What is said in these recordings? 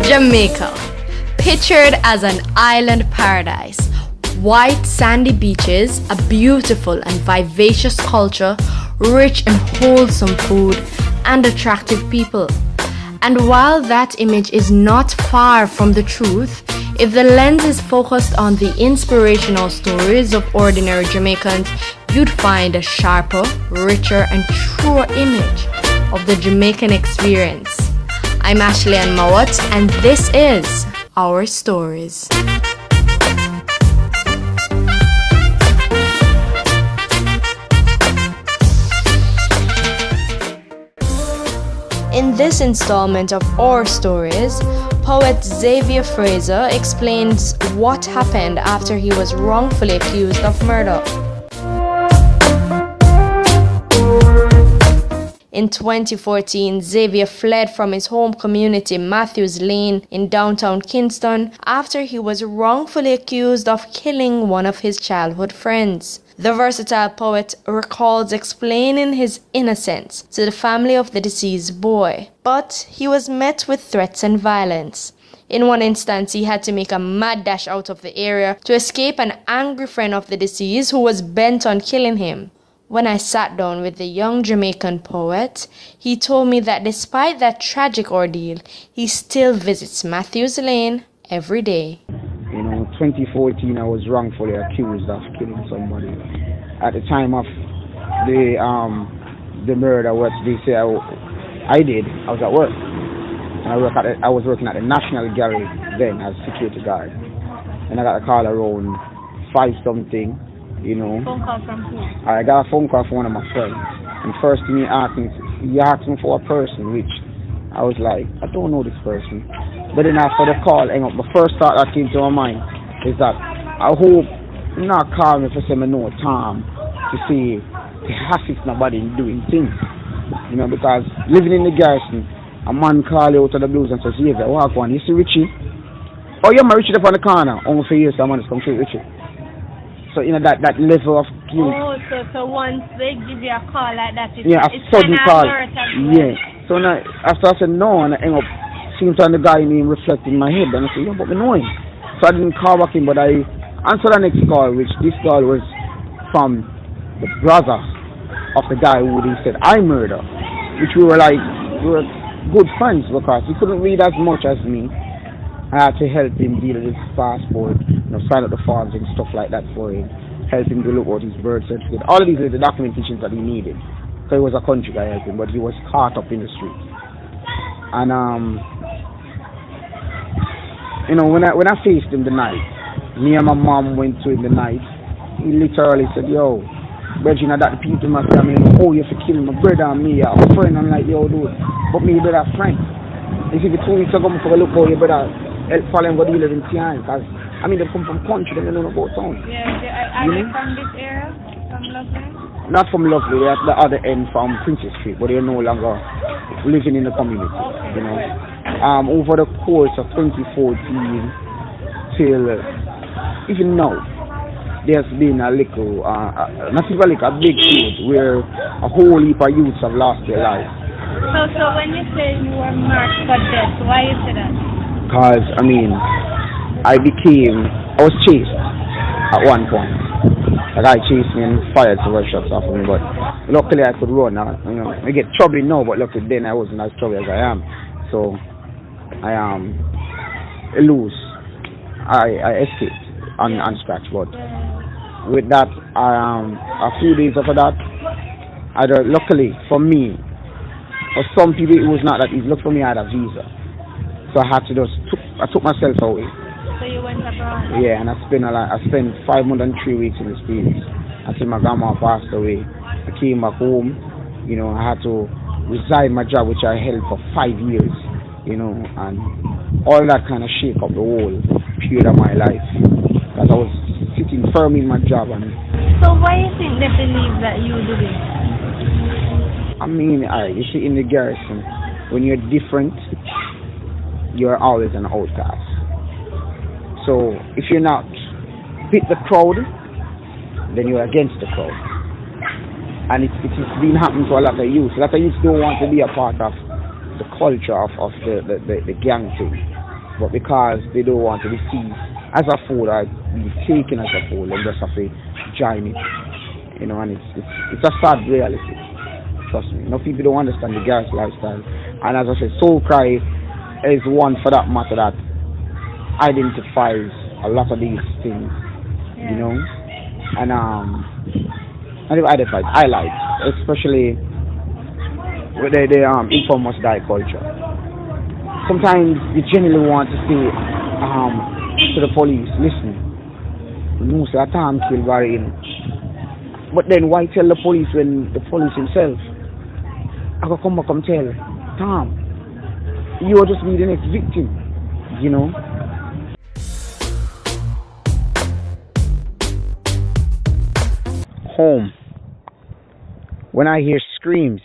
Jamaica, pictured as an island paradise. White sandy beaches, a beautiful and vivacious culture, rich in wholesome food, and attractive people. And while that image is not far from the truth, if the lens is focused on the inspirational stories of ordinary Jamaicans, you'd find a sharper, richer, and truer image of the Jamaican experience. I'm Ashley Ann Mawat, and this is Our Stories. In this installment of Our Stories, poet Xavier Frazer explains what happened after he was wrongfully accused of murder. In 2014, Xavier fled from his home community, Matthews Lane, in downtown Kingston, after he was wrongfully accused of killing one of his childhood friends. The versatile poet recalls explaining his innocence to the family of the deceased boy, but he was met with threats and violence. In one instance, he had to make a mad dash out of the area to escape an angry friend of the deceased who was bent on killing him. When I sat down with the young Jamaican poet, he told me that despite that tragic ordeal, he still visits Matthews Lane every day. You know, 2014, I was wrongfully accused of killing somebody. At the time of the murder, what they say I did, I was at work. And I was working at the National Gallery then as security guard. And I got a call around 5-something. You know, Phone call from who? I got a phone call from one of my friends. And first thing he asked me for a person, which I was like, I don't know this person. But then after the call, the first thought that came to my mind is that I hope you not call me for say me know Tom to see to assist nobody in doing things. You know, because living in the garrison, a man call you out of the blues and says, "Yeah, walk on, you see Richie? Oh, you're my Richie up on the corner. Only for years, someone is come to Richie." So, you know, that level of guilt. Oh, so once they give you a call like that, it's a sudden call. Yeah. So now, after I said no, and I end up seeing the guy name reflect in my head, and I said, yeah, but me know him. So I didn't call back him, but I answered the next call, which this call was from the brother of the guy who he said I murder, which we were good friends because he couldn't read as much as me. I had to help him deal with his passport, sign up the forms and stuff like that for him, help him to look out his birth certificate. All of these are the documentations that he needed. So he was a country guy helping, but he was caught up in the street. And when I faced him the night, me and my mom went to him the night. He literally said, "Yo, Regina, that people must come in. Oh, you have to kill my brother and me, our friend." I'm like, "Yo, dude, but me brother friend. If you 2 weeks ago, I look for your brother, help follow him go deal with him because they come from country, they don't know about town." Yeah, are you from this area? From Lovely? Not from Lovely, we're at the other end from Princess Street, but they're no longer living in the community, you know. Over the course of 2014 till even now, there's been a little, not even like a big field where a whole heap of youths have lost their lives. So when you say you were marked for death, why you say that? Because, I was chased at one point. A guy chased me and fired several shots off of me, but luckily I could run. I get trouble now, but luckily then I wasn't as trouble as I am. So, I lose. I escaped unscratched, but with that, a few days after that, luckily for me, for some people it was not that easy. Look for me, I had a visa. So I had to I took myself away. So you went abroad? Yeah, and I spent 503 weeks in the States until my grandma passed away. I came back home, I had to resign my job which I held for 5 years, and all that kind of shake up the whole period of my life. Because I was sitting firm in my job. So why do you think they believe that you do this? You see, in the garrison, when you're different, you're always an outcast. So if you're not with the crowd, then you're against the crowd. And it's been happening to a lot of youth. A lot of youth don't want to be a part of the culture of the gang thing. but because they don't want to be seen as a fool or be taken as a fool, they just have to join it. You know, and it's a sad reality. Trust me. People don't understand the girls' lifestyle. And as I said, Soul Cry is one for that matter that identifies a lot of these things, you know. And it identifies highlights, especially with the infamous die culture. Sometimes you genuinely want to say to the police, listen, no, sir, I can't kill Barry. But then why tell the police when the police himself I could come back and tell Tom, you will just be the next victim, you know. Home. When I hear screams,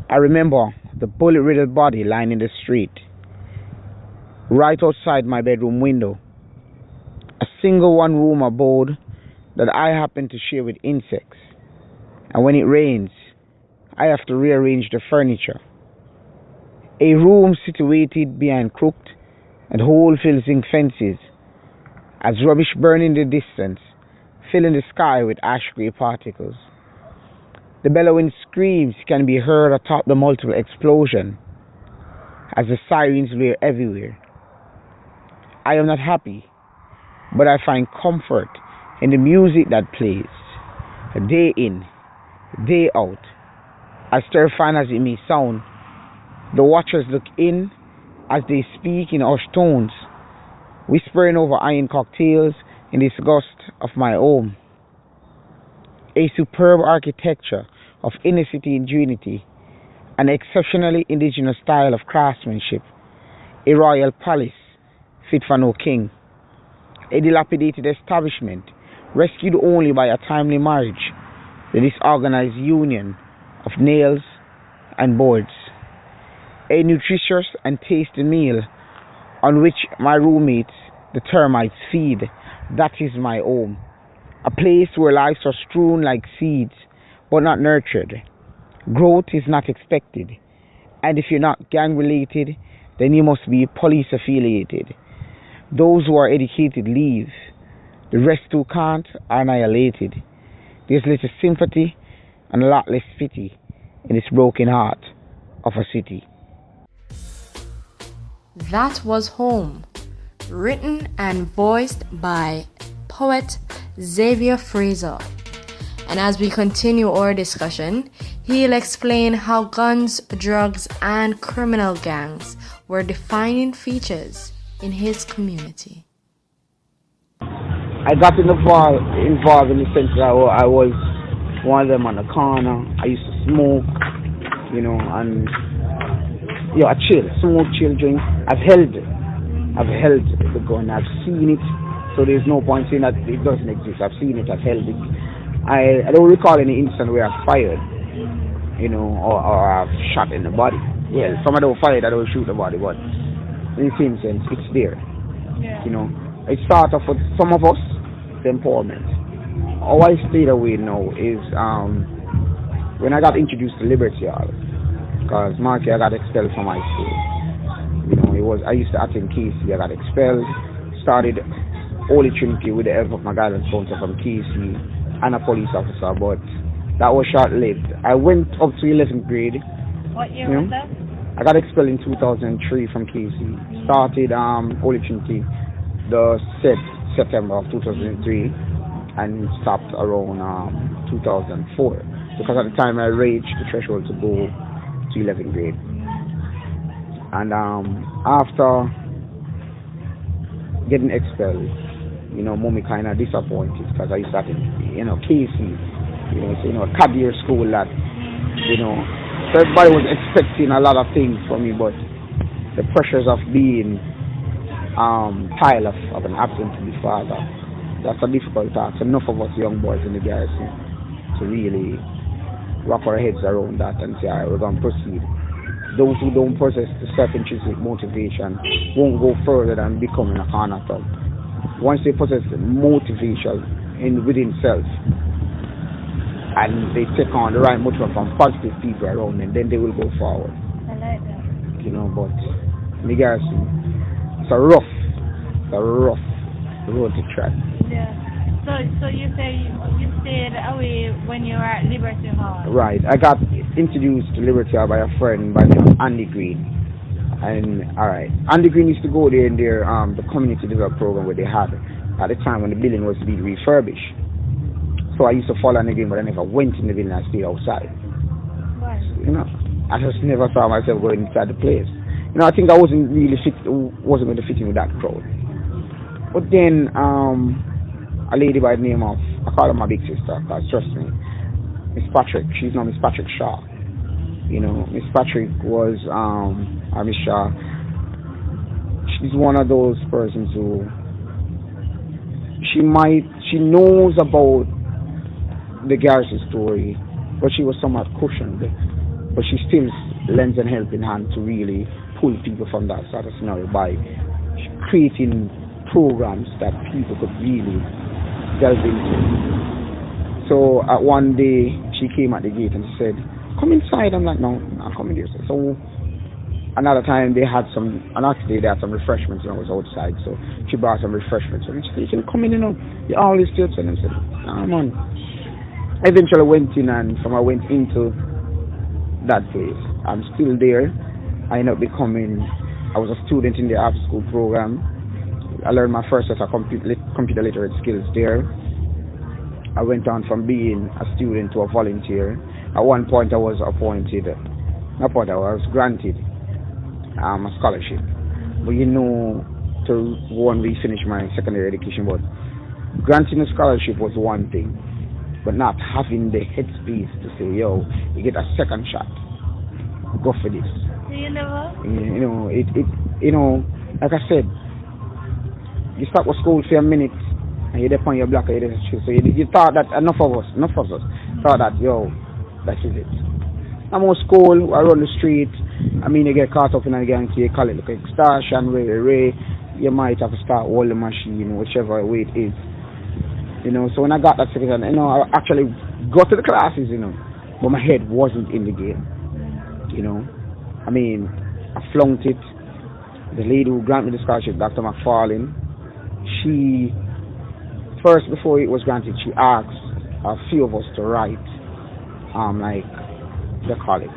I remember the bullet-riddled body lying in the street, right outside my bedroom window. A single one-room abode that I happen to share with insects. And when it rains, I have to rearrange the furniture. A room situated behind crooked and hole-filled zinc fences, as rubbish burn in the distance, filling the sky with ash-gray particles. The bellowing screams can be heard atop the multiple explosions as the sirens blare everywhere. I am not happy, but I find comfort in the music that plays, day in, day out. As terrifying as it may sound, the watchers look in as they speak in hushed tones, whispering over iron cocktails in the disgust of my home. A superb architecture of inner city ingenuity, an exceptionally indigenous style of craftsmanship, a royal palace fit for no king, a dilapidated establishment rescued only by a timely marriage, the disorganized union of nails and boards, a nutritious and tasty meal on which my roommates, the termites, feed. That is my home, a place where lives are strewn like seeds but not nurtured. Growth is not expected, and if you're not gang related, then you must be police affiliated. Those who are educated leave, the rest who can't are annihilated. There's little sympathy and a lot less pity in this broken heart of a city. That was Home, written and voiced by poet Xavier Frazer. And as we continue our discussion, he'll explain how guns, drugs, and criminal gangs were defining features in his community. I got involved in the sense that I was one of them on the corner. I used to smoke, you know, and I smoke, drink. I've held the gun. I've seen it, so there's no point saying that it doesn't exist. I've seen it. I've held it. I don't recall any incident where I've fired, you know, or I've shot in the body. Well, some of them fired, I don't shoot the body, but in the same sense, it's there. Yeah. You know, it starts off with some of us, the empowerment. How I stayed away now is when I got introduced to Liberty Hall, because Marky, I got expelled from high school. You know, I used to attend KC, I got expelled, started Holy Trinity with the help of my guidance counselor from KC and a police officer, but that was short-lived. I went up to 11th grade. What year was that? I got expelled in 2003 from KC. Started Holy Trinity the September of 2003 and stopped around 2004 because at the time I reached the threshold to go to 11th grade. And after getting expelled, you know, mommy kind of disappointed because I started, you know, KC, you know, a career school that, you know, so everybody was expecting a lot of things from me, but the pressures of being child of an absentee father, that's a difficult task. Enough of us young boys in the garrison to really wrap our heads around that and say, all right, we're going to proceed. Those who don't possess the self-intrinsic motivation won't go further than becoming a corner thug. Once they possess the motivation within self, and they take on the right motive from positive people around them, then they will go forward. I like that. You know, but in the garrison, it's a rough road to track. Yeah. So you say you stayed away when you were at Liberty Hall. Right. I got introduced to Liberty Hall by a friend by the name of Andy Green. And alright. Andy Green used to go there in their the community development program where they had at the time when the building was being refurbished. So I used to follow Andy Green, but I never went in the building. I stayed outside. Why? You know, I just never saw myself going inside the place. You know, I think I wasn't going to fit in with that crowd. But then, a lady by the name of, I call her my big sister, because trust me, Miss Patrick, she's now Miss Patrick Shaw. You know, Miss Patrick was, or Miss Shaw, she's one of those persons who, she knows about the Garrison story, but she was somewhat cushioned. But she still lends a helping hand to really pull people from that sort of scenario by creating programs that people could really delve into. So one day she came at the gate and said, "Come inside." I'm like, "No, I'm coming here." So another time they had some refreshments, and I was outside, so she brought some refreshments. And she said, "You can come in, you know, you always still tell them." I said, "Nah, man." Eventually went in, and from I went into that place, I'm still there. I ended up I was a student in the after school program. I learned my first set of computer literate skills there. I went on from being a student to a volunteer. At one point I was granted a scholarship. But you know, to go and refinish my secondary education, but granting a scholarship was one thing, but not having the headspace to say, "Yo, you get a second shot. Go for this." You never? You know, like I said, you stop with school for a minute and you're there on your block. So you thought that enough of us thought that, yo, that is it. I'm on school, I run the street. I mean, you get caught up in a gang, so you call it like extortion, Ray. You might have to start holding the machine, whichever way it is. You know, so when I got that certificate, you know, I actually got to the classes, you know, but my head wasn't in the game. You know, I mean, I flunked it. The lady who granted me the scholarship, Dr. McFarlane, she, first before it was granted, she asked a few of us to write, like, the college.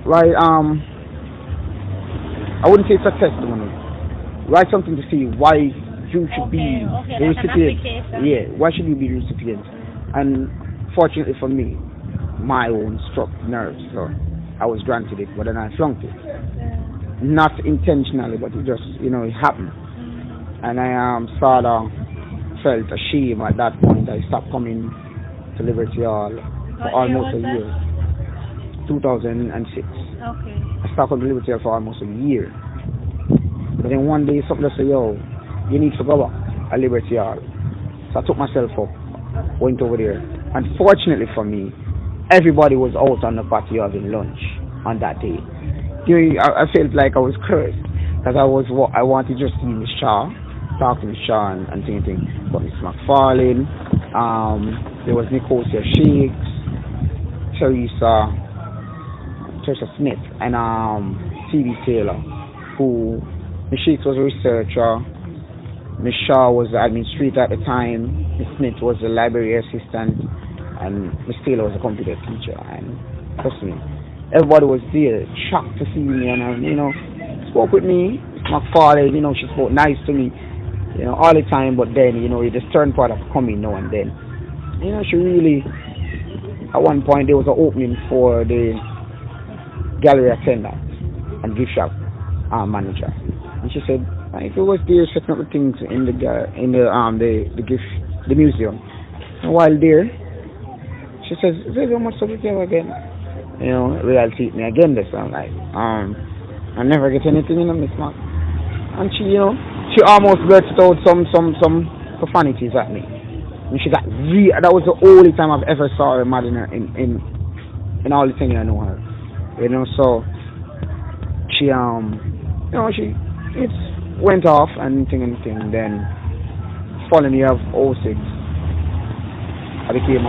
Right, I wouldn't say it's a testimony. Write something to see why you should be the recipient. Yeah, why should you be the recipient? And fortunately for me, my own struck nerves, so I was granted it, but then I flunked it. Not intentionally, but it just, you know, it happened. And I sort of felt ashamed at that point. I stopped coming to Liberty Hall for almost a year. 2006. Okay. I stopped coming to Liberty Hall for almost a year. But then one day something said, "Yo, you need to go back at Liberty Hall." So I took myself up, went over there. Unfortunately for me, everybody was out on the patio having lunch on that day. I felt like I was cursed because I wanted just to see Miss Shaw, talk to Miss Shaw and things. But Miss McFarlane, there was Nicosia Shakes, Teresa Smith, and C.B. Taylor, who Miss Shakes was a researcher, Miss Shaw was the administrator at the time, Miss Smith was the library assistant, and Miss Taylor was a computer teacher. And trust me, everybody was there, shocked to see me, and you know, spoke with me. McFarlane, you know, she spoke nice to me, you know, all the time. But then, you know, it just turned part of coming now and then. You know, she really, at one point there was an opening for the gallery attendant and gift shop manager, and she said, if it was there setting up the things in the museum, and while there, she says, "Xavier, how much do you have again?" You know, reality hit me again this time. Like, I never get anything in a Miss Mark. And she, you know, she almost blurted out some profanities at me. And she got that was the only time I've ever saw her mad in all the things I know her. You know, so she you know, it went off and thing. Then following year of 06, I became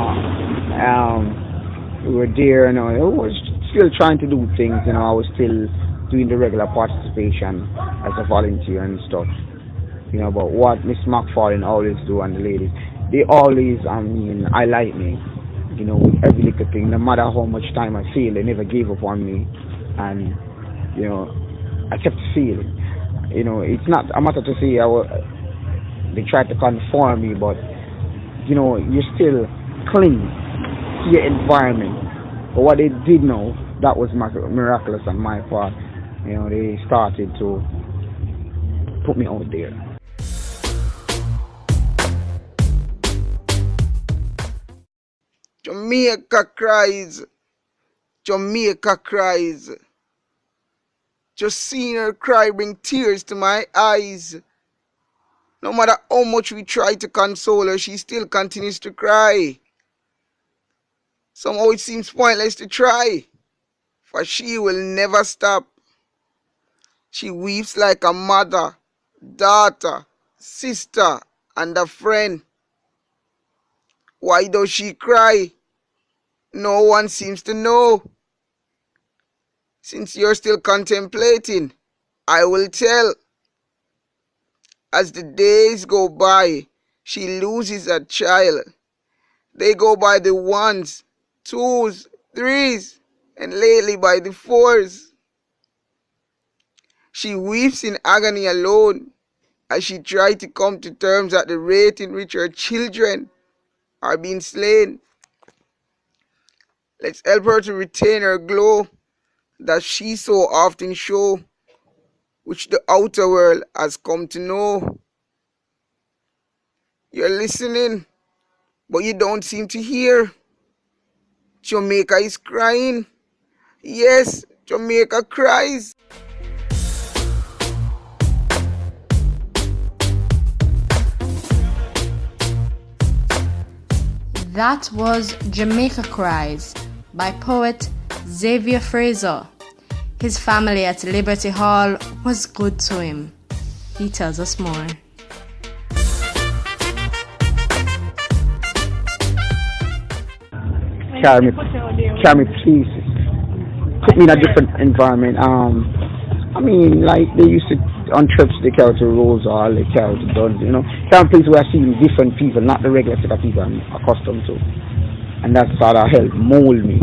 we were there, you know, I was still trying to do things, you know, I was still doing the regular participation as a volunteer and stuff. You know, but what Miss McFarlane always do and the ladies, they always, highlight me, you know, with every little thing, no matter how much time I feel, they never gave up on me, and, you know, I kept feeling, you know, it's not a matter to say they tried to conform me, but, you know, you still cling to your environment. But what they did know, that was miraculous on my part. You know, they started to put me out there. Jamaica cries. Jamaica cries. Just seeing her cry bring tears to my eyes. No matter how much we try to console her, she still continues to cry. Somehow it seems pointless to try, for she will never stop. She weeps like a mother, daughter, sister, and a friend. Why does she cry? No one seems to know. Since you're still contemplating, I will tell. As the days go by, she loses a child. They go by the ones, twos, threes, and lately by the fours. She weeps in agony alone as she tries to come to terms at the rate in which her children are being slain. Let's help her to retain her glow that she so often shows, which the outer world has come to know. You're listening, but you don't seem to hear. Jamaica is crying. Yes, Jamaica cries. That was Jamaica Cries by poet Xavier Frazer. His family at Liberty Hall was good to him. He tells us more. Carry me places. Put me in a different environment. Like they used to on trips they carry to Rose Hall, they carry to Duns, you know. Carry places where I see different people, not the regular set of people I'm accustomed to. And that sort of helped mold me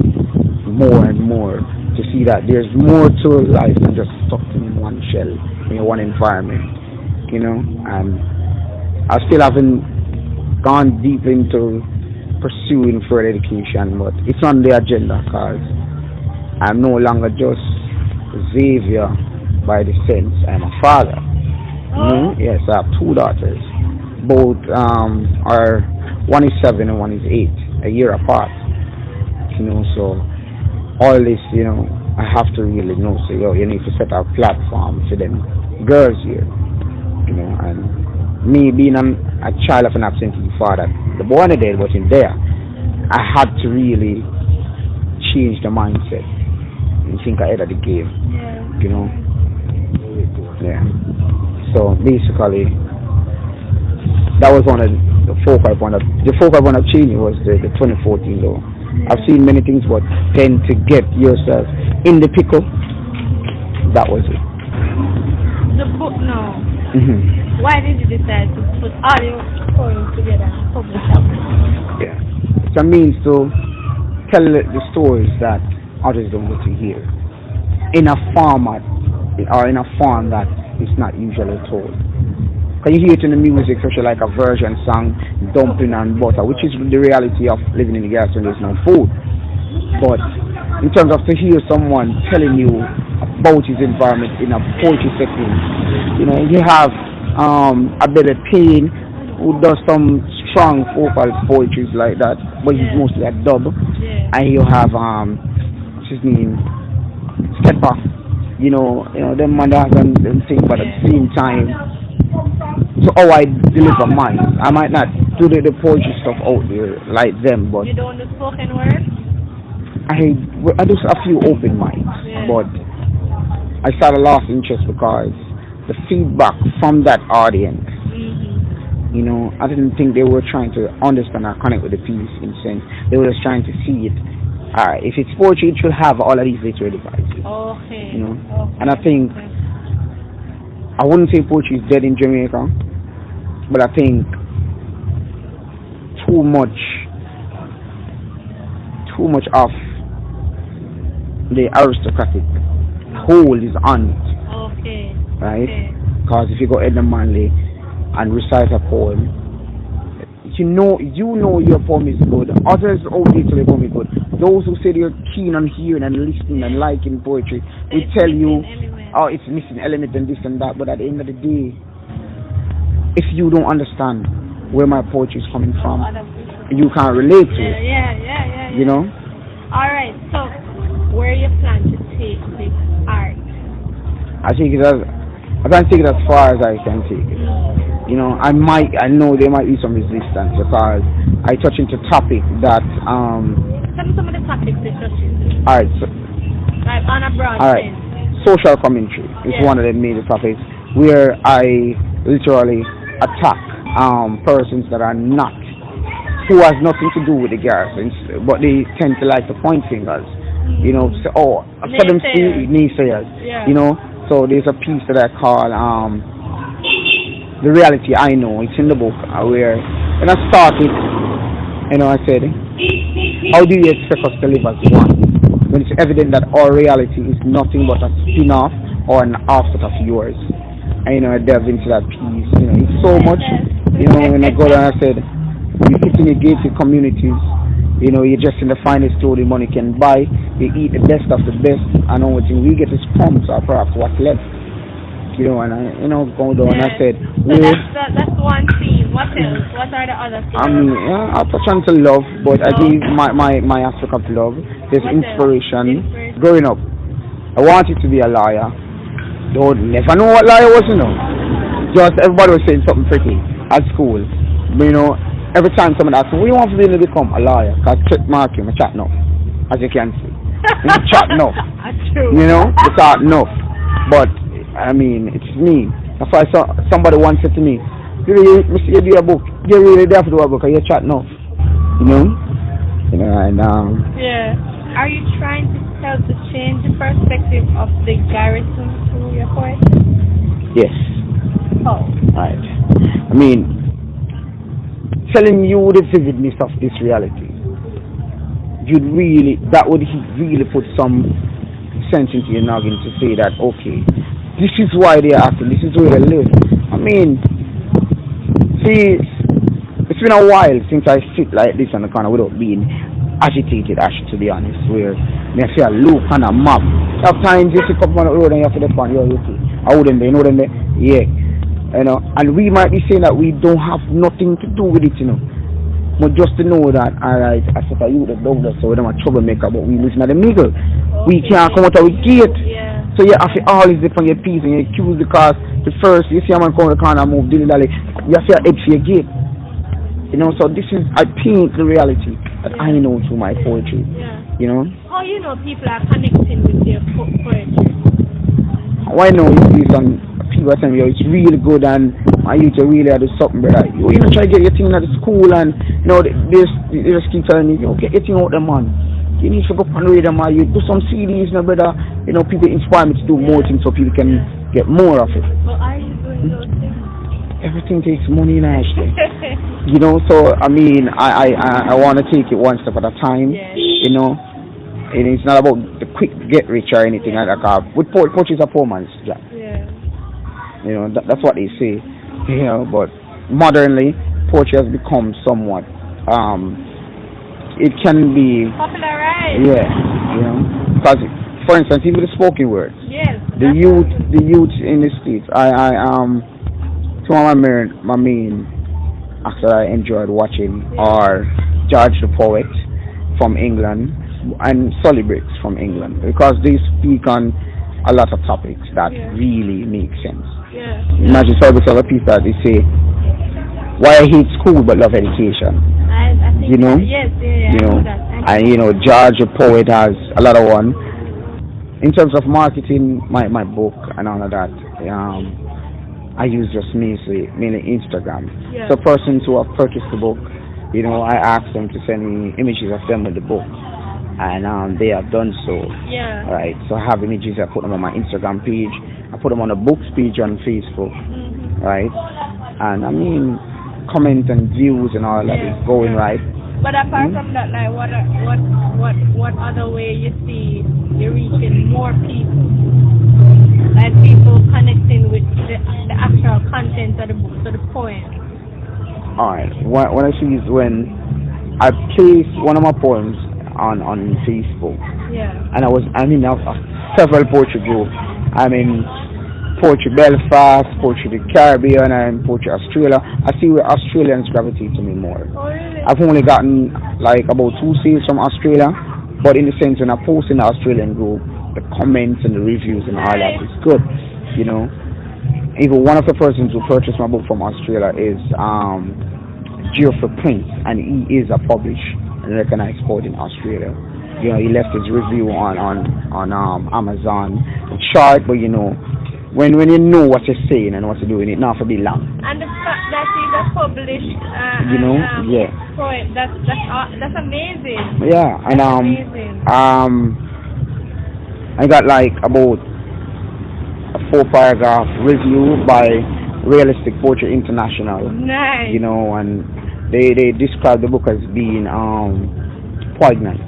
more and more to see that there's more to life than just stuck in one shell, in one environment, you know. And I still haven't gone deep into pursuing further education, but it's on the agenda because I'm no longer just Xavier by the sense. I'm a father. Yes, I have two daughters. Both are, one is 7 and one is 8, a year apart. You know, so all this, you know, I have to really know. So you need to set a platform for them girls here. You know, and me being a child of an absentee father, the boy and the dead wasn't there. I had to really change the mindset and think ahead of the game. Yeah. You know. Yeah. So basically, that was one of the focal point. The focal point of changing was the 2014 law. I've seen many things, but tend to get yourself in the pickle. That was it. The book, no. Why did you decide to put all your stories together and publish them? Yeah. It's a means to tell the stories that others don't get to hear in a format or in a form that is not usually told. Can you hear it in the music, especially like a version song, dumpling and butter, which is the reality of living in the gas when there's no food. But in terms of to hear someone telling you about his environment in a poetry setting, you know, you have a bit of Pain who does some strong vocal poetry like that, but he's mostly a dub. And you have what's his name, Stepper, you know them mothers and them things, but at the same time, so how I deliver mine, I might not do the poetry stuff out there like them, but You don't do spoken word? I do a few open mics, but I started lost interest because the feedback from that audience, you know, I didn't think they were trying to understand or connect with the piece in sense. They were just trying to see it Alright, if it's poetry, it should have all of these literary devices. Okay. You know? Okay. And I think, I wouldn't say poetry is dead in Jamaica, but I think too much of the aristocratic hold is on it. Okay. Right? Okay. Because if you go Edna Manley and recite a poem, you know your poem is good. Others out there tell your poem is good. Those who say they're keen on hearing and listening and liking poetry will tell you, oh, it's missing element and this and that. But at the end of the day, if you don't understand where my poetry is coming from, you can't relate to it. Yeah. You know? Alright, so where you plan to take this art? I can take it as far as I can take it. You know, I know there might be some resistance because I touch into topics that Tell me some of the topics you touch into. Alright, so Like on a broad alright. sense. Social commentary is one of the major topics where I literally attack persons that are not, who has nothing to do with the garrisons, but they tend to like to point fingers. You know, say, oh, for them naysayers. Yeah. You know, so there's a piece that I call The Reality I Know. It's in the book where when I started, you know, I said, how do you expect us to live as one when it's evident that our reality is nothing but a spin-off or an offset of yours? And, you know, I delved into that piece. You know, it's so much. You know, when I go down, I said, you fit in your gated communities. You know, you're just in the finest store the money can buy. You eat the best of the best. And only thing we get is crumbs or perhaps what's left. You know, and I, you know, going down, I said, so that's one theme. What else? What are the other themes? I mean, yeah, I touch on to love, but I give my aspect of love. There's inspiration. Growing up, I wanted to be a lawyer. Don't never know what lawyer was, you know. Just everybody was saying something pretty at school. But, you know, every time someone asks me, what do you want to be to become? A lawyer. Because check mark him, I chat enough. As you can see. You chat enough. You know, you chat enough. But, I mean, it's me. That's why somebody once said to me, you do a book. You really have to do a book because you chat enough. You know? You know, and yeah. Are you trying to help to change the perspective of the garrison through your poetry? Yes. Oh. Right. I mean, telling you the vividness of this reality, that would really put some sense into your noggin to say that, okay, this is why they're acting, this is where they live. I mean, see, it's been a while since I sit like this on the corner without being agitated, actually, to be honest, where I see a look on a map. Sometimes you sit up on the road and you have to depend, you see, I wouldn't be, you know them there? Yeah. You know, and we might be saying that we don't have nothing to do with it, you know. But just to know that, alright, I said you the dog so we don't have troublemaker, but we listen to the middle. Okay. We can't come out of the gate. Yeah. So you have to always depend on your piece and your cues because the first you see a man come to the corner and move dilly-dally, you have to head for your gate. You know, so this is, I paint the reality that I know through my poetry. Yeah. You know? How you know people are connecting with their poetry? Why know you see some people are saying, yo, it's really good and my youth really are do something, brother. You know, try to get your thing at the school and, you know, they just keep telling me, yo, get your thing out there, man. You need to go up and read them, you do some CDs, you know, brother. You know, people inspire me to do more things so people can get more of it. Well, are you doing those things? Everything takes money now, actually. You know, so, I mean, I want to take it one step at a time, you know. And it's not about the quick get rich or anything like that. With poetry is a poor man's job. Yeah. You know, that's what they say. You know, but modernly, poetry has become somewhat, it can be popularized. Yeah, you know, because for instance, even the spoken words. Yes. The youth in the States. Some of my main acts that I enjoyed watching are George the Poet from England and Sully Briggs from England because they speak on a lot of topics that really make sense. Yeah. Imagine Sully Briggs have a piece that they say, "Why I hate school but love education." I think you know, you know, and you know, George the Poet has a lot of one. In terms of marketing my book and all of that, I use just mainly Instagram. Yeah. So persons who have purchased the book, you know, I ask them to send me images of them with the book. and they have done so. Yeah. Right. So I have images. I put them on my Instagram page. I put them on the books page on Facebook. Right. And I mean, comment and views and all that is going right. But apart from that, like what other way you see you're reaching more people? Like people connecting with the actual content of the book, so the poem. Alright. What I see is when I place one of my poems on Facebook. Yeah. And I'm in several poetry groups. I'm in Poetry Belfast, Poetry the Caribbean, and Poetry Australia. I see where Australians gravitate to me more. Oh, really? I've only gotten like about 2 sales from Australia, but in the sense when I post in the Australian group, the comments and the reviews and all that is good, you know. Even one of the persons who purchased my book from Australia is Geoffrey Prince, and he is a published and recognized poet in Australia. You know, he left his review on Amazon. It's short, but you know, when you know what you're saying and what you're doing, it not for be long. And the fact that he's a published, you know, poet, that's amazing. Yeah, and amazing. I got like about a 4-paragraph review by Realistic Poetry International. Nice. You know, and they describe the book as being poignant.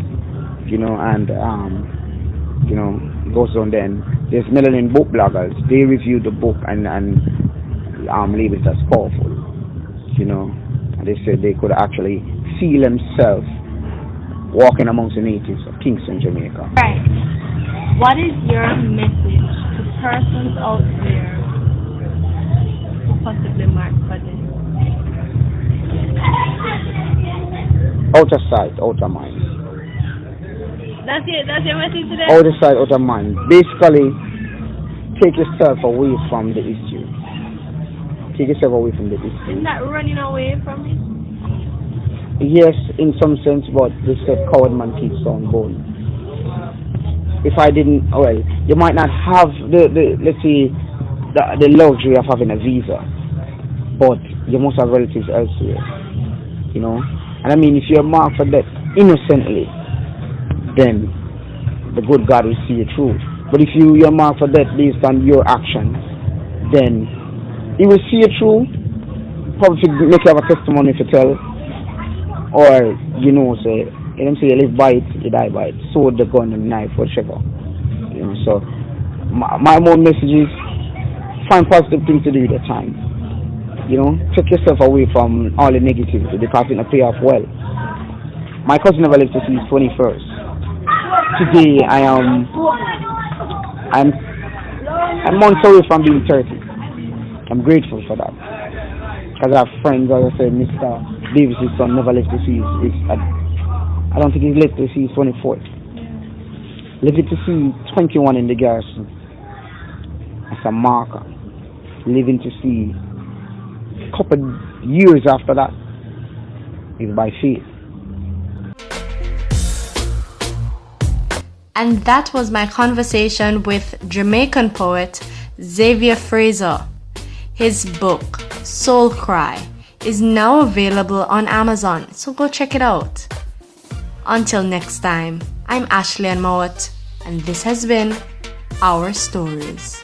You know, and you know, it goes on then. There's Melanin book bloggers. They review the book and leave it as powerful. You know, and they said they could actually see themselves walking amongst the natives of Kingston, Jamaica. Right. What is your message to persons out there who possibly mark for this? Out of sight, out of mind. That's it. That's your message today. Out of sight, out of mind. Basically, take yourself away from the issue. Take yourself away from the issue. Isn't that running away from it? Yes, in some sense, but they said coward man keeps on going. If I didn't, well, you might not have the let's say the luxury of having a visa, but you must have relatives elsewhere. You know, and I mean, if you're marked for death innocently, then the good God will see you through. But if you're marked for death based on your actions, then He will see you through. Probably make you have a testimony to tell, or you know, say, you know, say you live by it, you die by it. Sword, the gun, and the knife, whatever. You know, so my main message is find positive things to do with your time. You know, take yourself away from all the negativity because it will pay off well. My cousin never lived to see his 21st. Today I'm months away from being 30. I'm grateful for that. Because I have friends, as I said, Mr. Davis' son never left to see his I don't think he's lived to see his 24th. Lived to see 21 in the garrison as a marker. Living to see a couple years after that is by faith. And that was my conversation with Jamaican poet Xavier Frazer. His book, Soul Cry, is now available on Amazon, so go check it out. Until next time, I'm Ashley Mowat, and this has been Our Stories.